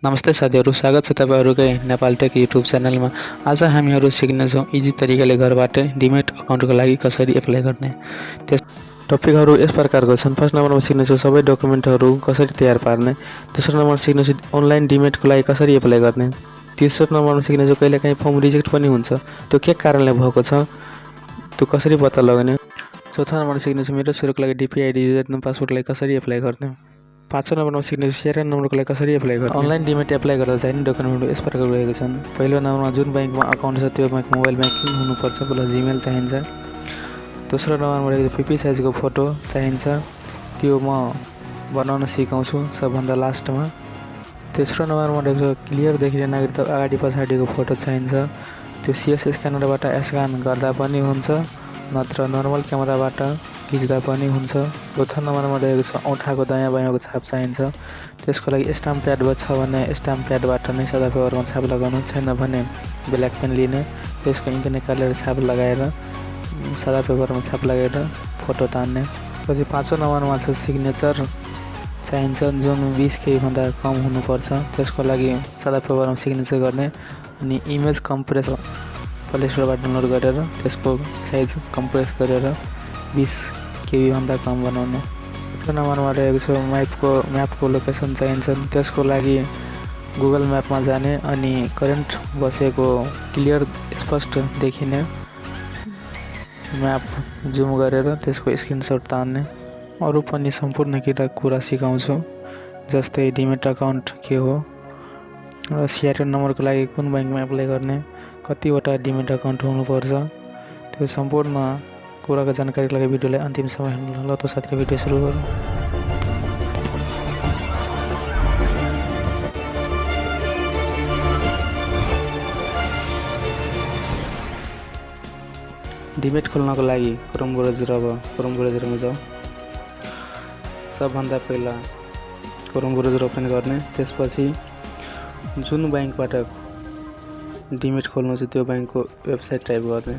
नमस्ते साथीहरु, स्वागत छ तपाईहरुकै नेपाल टेक युट्युब च्यानलमा। आज हामीहरु सिक्नेछौं इजी तरिकाले घरबाट डिमेट अकाउन्टको लागि कसरी एप्लाई गर्ने। त्यस टपिकहरु यस प्रकारको छन्। फर्स्ट नम्बरमा सिक्नेछौं सबै डकुमेन्टहरु कसरी तयार पार्ने। दोस्रो नम्बरमा सिक्नेछौं अनलाइन डिमेटको लागि कसरी एप्लाई गर्ने। तेस्रो नम्बरमा सिक्नेछौं कहिलेकाहीँ फर्म रिजेक्ट पनि हुन्छ, त्यो के कारणले भएको छ त्यो कसरी पत्ता लगाउने। चौथो नम्बरमा सिक्नेछौं मेरो सेयरको लागि डिपी आइडी युजर नेम पासवर्डको लागि कसरी एप्लाई गर्ने। पाँचौं नम्बरमा सिक्नेछौं शेयर नम्बरको लागि कसरी एप्लाई गर्ने। अनलाइन डिमेट एप्लाई गर्दा चाहिने डकुमेन्टहरु यस प्रकारको रहेको छन्। पहिलो नम्बरमा जुन बैंकमा अकाउन्ट छ त्यो बैंक मोबाइल ब्याङ्किङ हुनुपर्छ प्लस जीमेल चाहिन्छ। दोस्रो नम्बरमा रहेको पीपी साइजको फोटो चाहिन्छ, त्यो म बनाउन सिकाउँछु सबभन्दा लास्टमा। तेस्रो नम्बरमा रहेको क्लियर देखिने नागरिकता अगाडि पछाडिको फोटो चाहिन्छ, त्यो सीएस स्क्यानरबाट स्क्यान गर्दा पनि हुन्छ नत्र नर्मल क्यामेराबाट खिच्दा पनि हुन्छ। चौथो नम्बरमा रहेको छ औँठाको दायाँ बायाँको छाप चाहिन्छ, त्यसको लागि स्ट्याम्प प्याड छ भने स्ट्याम्प प्याडबाट नै सादा पेपरमा छाप लगाउनु, छैन भने ब्ल्याक पेन लिने, त्यसको इङ्क निकालेर छाप लगाएर सादा पेपरमा छाप लगाएर फोटो तान्ने। पछि पाँचौं नम्बरमा छ सिग्नेचर चाहिन्छ, जुन 20 KB भन्दा कम हुनुपर्छ, त्यसको लागि सादा पेपरमा सिग्नेचर गर्ने अनि इमेज कम्प्रेस प्ले स्टोरबाट डाउनलोड गरेर त्यसको साइज कम्प्रेस गरेर 20 KB भन्दा कम बनाउने। छठौं नम्बरमा रहेको छ म्यापको लोकेसन चाहिन्छ, त्यसको लागि गुगल म्यापमा जाने अनि करेन्ट बसेको क्लियर स्पष्ट देखिने म्याप जुम गरेर त्यसको स्क्रिनशट तान्ने। अरू पनि सम्पूर्ण कुरा सिकाउँछु, जस्तै डिमेट अकाउन्ट के हो र सीआरएन नम्बरको लागि कुन बैंकमा एप्लाई गर्ने, कतिवटा डिमेट अकाउन्ट हुनुपर्छ, त्यो सम्पूर्ण कुराको जानकारीको लागि भिडियोलाई अन्तिमसम्म हेर्नु। ल त साथीहरु भिडियो सुरु गरौँ। डिमेट खोल्नको लागि क्रोम ब्राउजरमा जाऊ। सबभन्दा पहिला क्रोम ब्राउजर ओपन गर्ने, त्यसपछि जुन बैंकबाट डिमेट खोल्नु छ त्यो बैंकको वेबसाइट टाइप गर्ने।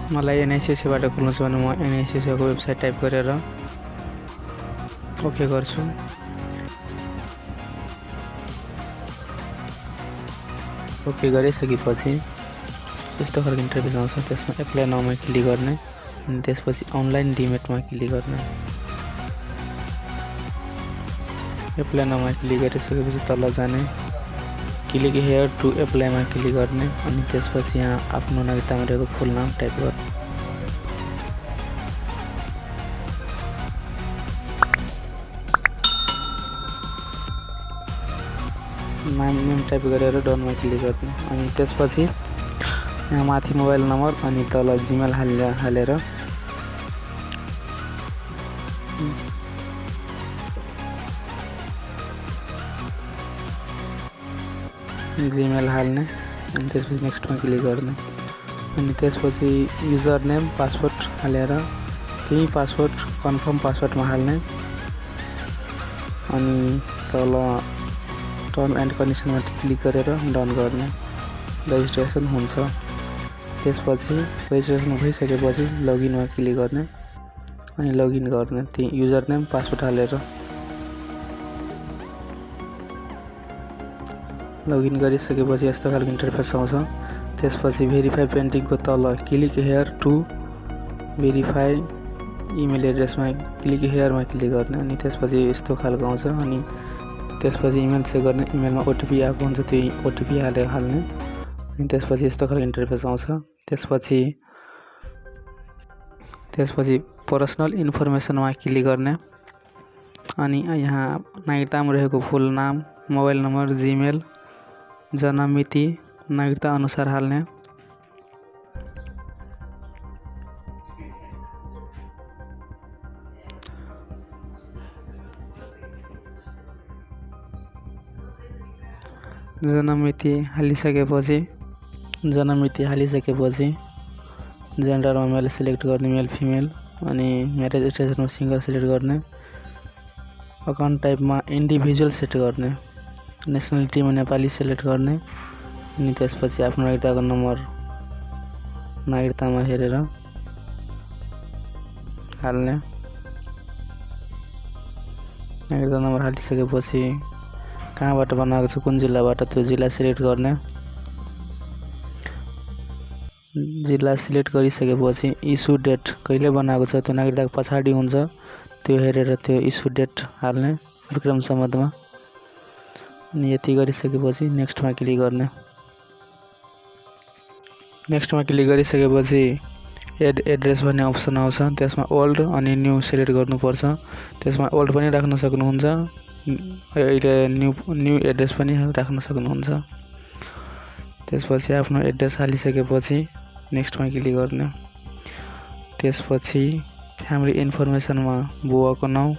मलाई NIC ASIA बाट खोल्नु छ भने म NIC ASIA को वेबसाइट टाइप गरेर ओके गर्छु। ओके गरिसकेपछि यस्तो खालको इन्टरफेस आउँछ, त्यसमा एप्लाई नाउमा क्लिक गर्ने अनि त्यसपछि अनलाइन डिमेटमा क्लिक गर्ने। एप्लाई नाउमा क्लिक गरिसकेपछि तल जाने, क्लिक हेयर टु एप्लाईमा क्लिक गर्ने अनि त्यसपछि यहाँ आफ्नो नागरिकतामा रहेको फुल नाम टाइप गर्ने। नेम टाइप गरेर डनमा क्लिक गर्ने अनि त्यसपछि यहाँ माथि मोबाइल नम्बर अनि तल जीमेल हालेर जीमेल हाल्ने अनि त्यसपछि नेक्स्टमा क्लिक गर्ने अनि त्यसपछि युजर नेम पासवर्ड हालेर त्यही पासवर्ड कन्फर्म पासवर्डमा हाल्ने अनि तल टर्म एन्ड कन्डिसनमा क्लिक गरेर डन गर्ने। रेजिस्ट्रेसन हुन्छ। त्यसपछि रेजिस्ट्रेसन भइसकेपछि लगइनमा क्लिक गर्ने अनि लगइन गर्ने, त्यही युजर नेम पासवर्ड हालेर लगइन गरिसकेपछि यस्तो खालको इन्टरफेस आउँछ। त्यसपछि भेरिफाई पेन्डिङको तल click here to verify email एड्रेसमा क्लिक हेयरमा क्लिक गर्ने अनि त्यसपछि यस्तो खालको आउँछ अनि त्यसपछि इमेल चेक गर्ने, इमेलमा ओटिपी आएको हुन्छ त्यही ओटिपी हाल्ने अनि त्यसपछि यस्तो खालको इन्टरफेस आउँछ। त्यसपछि पर्सनल इन्फर्मेसनमा क्लिक गर्ने अनि यहाँ नागरिकतामा रहेको फुल नाम, मोबाइल नम्बर, जीमेल, जन्म मिति नागरिकता अनुसार हाल्ने। जन्म मिति हालिसकेपछि जेन्डरमा मेल सिलेक्ट गर्ने, मेल फिमेल अनि म्यारेज स्टेटसमा सिंगल सिलेक्ट गर्ने। अकाउन्ट टाइपमा इन्डिभिजुअल सेट गर्ने, नेसनलिटीमा नेपाली सिलेक्ट गर्ने अनि त्यसपछि आफ्नो नागरिकताको नम्बर नागरिकतामा हेरेर हाल्ने। नागरिकता नम्बर हालिसकेपछि कहाँबाट बनाएको छ, कुन जिल्लाबाट, त्यो जिल्ला सिलेक्ट गर्ने। जिल्ला सिलेक्ट गरिसकेपछि इस्यु डेट कहिले बनाएको छ त्यो नागरिकताको पछाडि हुन्छ, त्यो हेरेर त्यो इस्यु डेट हाल्ने विक्रम सम्बन्धमा। अनि यति गरिसकेपछि नेक्स्टमा क्लिक गर्ने। नेक्स्टमा क्लिक गरिसकेपछि एड एड्रेस भन्ने अप्सन आउँछ, त्यसमा ओल्ड अनि न्यू सिलेक्ट गर्नुपर्छ। त्यसमा ओल्ड पनि राख्न सक्नुहुन्छ, अहिले न्यू एड्रेस पनि राख्न सक्नुहुन्छ। त्यसपछि आफ्नो एड्रेस हालिसकेपछि नेक्स्टमा क्लिक गर्ने। त्यसपछि फ्यामिली इन्फर्मेसनमा बुवाको नाउँ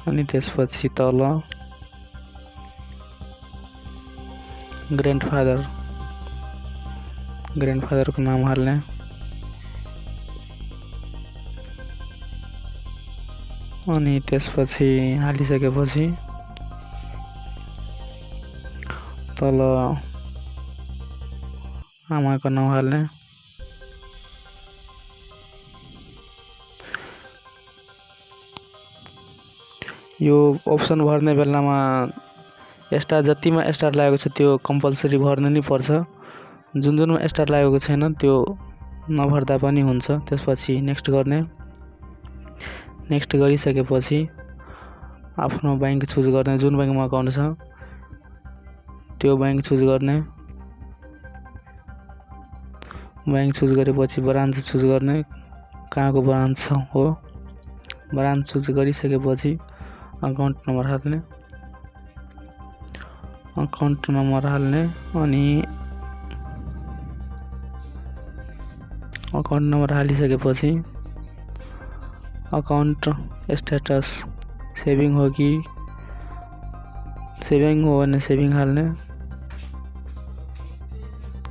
अनि त्यसपछि तल ग्रान्डफादरको नाम हाल्ने। अनि त्यसपछि हालिसकेपछि तल आमाको नाम हाल्ने। यो अप्सन भर्ने बेलामा स्टार जतिमा स्टार लागेको छ त्यो कम्पलसरी भर्नु नै पर्छ, जुनमा स्टार लागेको छैन त्यो नभर्दा पनि हुन्छ। त्यसपछि नेक्स्ट गर्ने। नेक्स्ट गरिसकेपछि आफ्नो बैंक चुज गर्ने, जुन बैंकमा अकाउन्ट छ त्यो बैंक चुज गर्ने। बैंक चुज गरेपछि ब्रान्च चुज गर्ने, कहाँको ब्रान्च हो। ब्रान्च चुज गरिसकेपछि अकाउन्ट नम्बर हाल्ने। अनि अकाउन्ट नम्बर हालिसकेपछि अकाउन्ट स्ट्याटस सेभिङ हो कि, सेभिङ हो भने सेभिङ हाल्ने।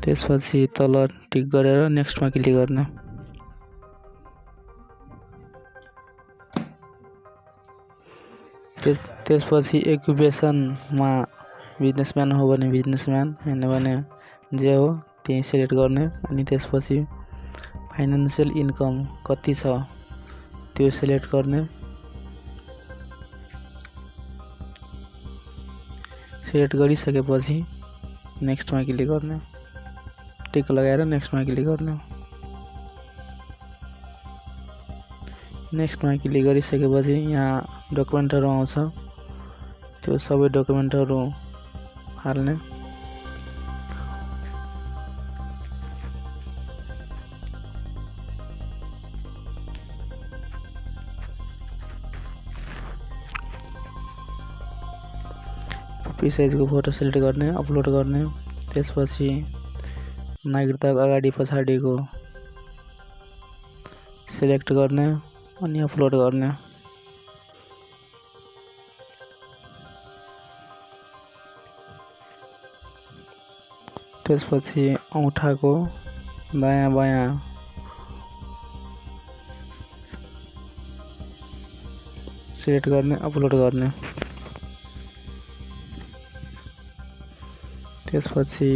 त्यसपछि तल टिक गरेर नेक्स्टमा क्लिक गर्ने। त्यसपछि एक्युपेसनमा बिजनेसम्यान हो भने बिजनेसम्यान, हैन भने जे हो त्यही सिलेक्ट गर्ने। अनि त्यसपछि फाइनेन्सियल इन्कम कति छ त्यो सिलेक्ट गर्ने। सिलेक्ट गरिसकेपछि नेक्स्टमा क्लिक गर्ने, टिक लगाएर नेक्स्टमा क्लिक गर्ने। नेक्स्टमा क्लिक गरिसकेपछि यहाँ डकुमेन्टहरू आउँछ, त्यो सबै डकुमेन्टहरू हाल्ने। कपी साइजको फोटो सिलेक्ट गर्ने, अपलोड गर्ने। त्यसपछि नागरिकताको अगाडि पछाडिको सिलेक्ट गर्ने अनि अपलोड गर्ने। त्यसपछि औँठाको दायाँ बायाँ सिलेक्ट गर्ने, अपलोड गर्ने। त्यसपछि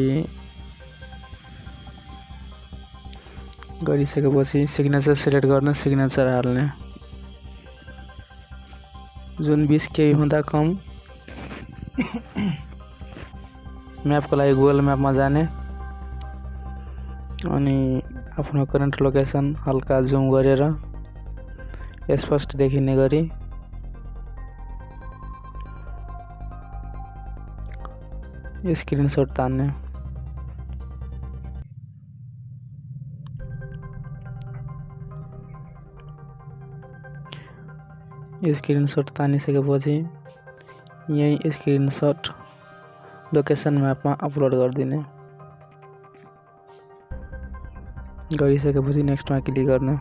गरिसकेपछि सिग्नेचर सिलेक्ट गर्ने, सिग्नेचर हाल्ने। जुन 20 KB भन्दा कम म्यापको लागि गुगल म्यापमा जाने अनि आफ्नो करेन्ट लोकेसन हल्का जुम गरेर स्पष्ट देखिने गरी स्क्रिनशट तान्ने। स्क्रिनशट तानिसकेपछि यही स्क्रिनशट लोकेसन म्यापमा अपलोड गरिदिने। गरिसकेपछि नेक्स्टमा क्लिक गर्ने।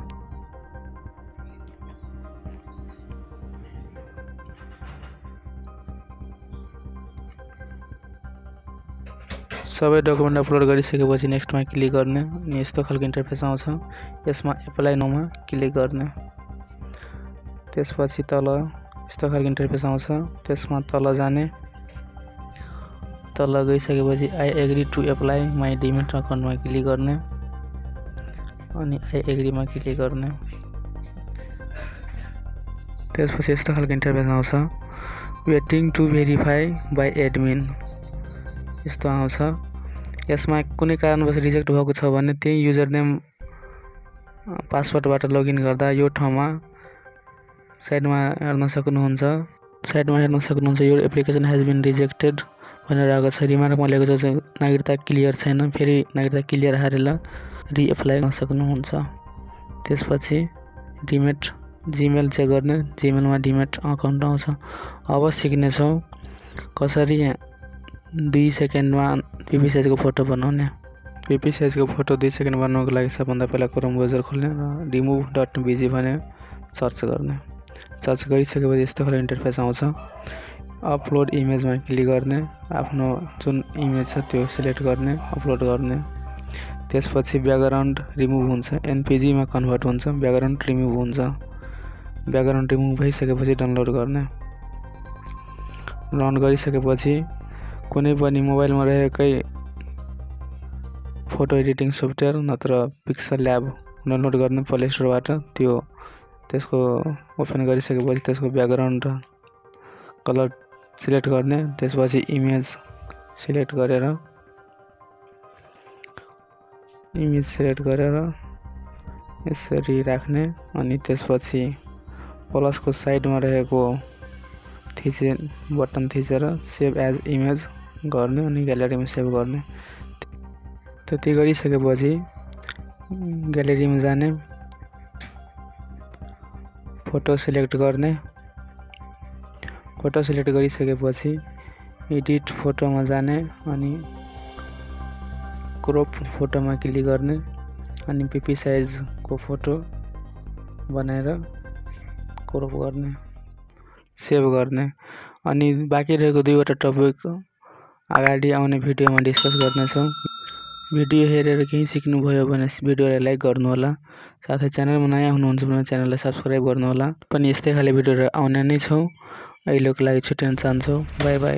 सबै डकुमेन्ट अपलोड गरिसकेपछि नेक्स्टमा क्लिक गर्ने अनि यस्तो खालको इन्टरफेस आउँछ। यसमा एप्लाई नाउमा क्लिक गर्ने। त्यसपछि तल यस्तो खालको इन्टरफेस आउँछ, त्यसमा तल जाने। तल गइसकेपछि I agree to apply my demat अकाउन्टमा क्लिक गर्ने अनि आई एग्रीमा क्लिक गर्ने। त्यसपछि यस्तो खालको इन्टरफेस आउँछ। Waiting to verify by admin यस्तो आउँछ। यसमा कुनै कारणवश रिजेक्ट भएको छ भने त्यही युजर नेम पासवर्डबाट लगइन गर्दा यो ठाउँमा साइडमा हेर्न सक्नुहुन्छ। यो एप्लिकेसन हेज बिन रिजेक्टेड भनेर आएको छ। रिमार्कमा लेखेको छ नागरिकता क्लियर छैन, फेरि नागरिकता क्लियर हारेर रिएप्लाई गर्न सक्नुहुन्छ। त्यसपछि डिमेट जिमेल चेक गर्ने, जिमेलमा डिमेट अकाउन्ट आउँछ। अब सिक्नेछौँ कसरी 2 सेकेन्डमा पिपी साइजको फोटो बनाउने। पिपी साइजको फोटो 2 सेकेन्ड बनाउनको लागि सबभन्दा पहिला क्रोम ब्राउजर खोल्ने र remove.bg भने सर्च गर्ने। सर्च गरिसकेपछि यस्तो खाले इन्टरफेस आउँछ। अपलोड इमेजमा क्लिक गर्ने, आफ्नो जुन इमेज छ त्यो सिलेक्ट गर्ने, अपलोड गर्ने। त्यसपछि ब्याकग्राउन्ड रिमुभ हुन्छ, एनपीजीमा कन्भर्ट हुन्छ, ब्याकग्राउन्ड रिमुभ हुन्छ। ब्याकग्राउन्ड रिमुभ भइसकेपछि डाउनलोड गर्ने। डाउनलोड गरिसकेपछि कुनै पनि मोबाइलमा रहेकै फोटो एडिटिङ सफ्टवेयर नत्र पिक्सल ल्याब डाउनलोड गर्ने प्ले स्टोरबाट। त्यसको ओपन गरिसकेपछि त्यसको ब्याकग्राउन्ड र कलर सिलेक्ट गर्ने। त्यसपछि इमेज सिलेक्ट गरेर यसरी राख्ने। अनि त्यसपछि प्लसको साइडमा रहेको बटन थिचेर सेभ एज इमेज गर्ने अनि ग्यालेरीमा सेभ गर्ने। त्यति गरिसकेपछि ग्यालेरीमा जाने, फोटो सिलेक्ट गर्ने। फोटो सिलेक्ट गरिसकेपछि एडिट फोटोमा जाने अनि क्रप फोटोमा क्लिक गर्ने अनि पिपी साइजको फोटो बनाएर क्रप गर्ने, सेभ गर्ने। अनि बाँकी रहेको 2वटा टपिक अगाडि आउने भिडियोमा डिस्कस गर्नेछौँ। भिडियो हेरेर केही सिक्नुभयो भने भिडियोलाई लाइक गर्नुहोला। साथै च्यानलमा नयाँ हुनुहुन्छ भने च्यानललाई सब्स्क्राइब गर्नुहोला। पनि यस्तै खाले भिडियोहरू आउने नै छौँ। अहिलेको लागि छुट्टिन चाहन्छौँ। By by.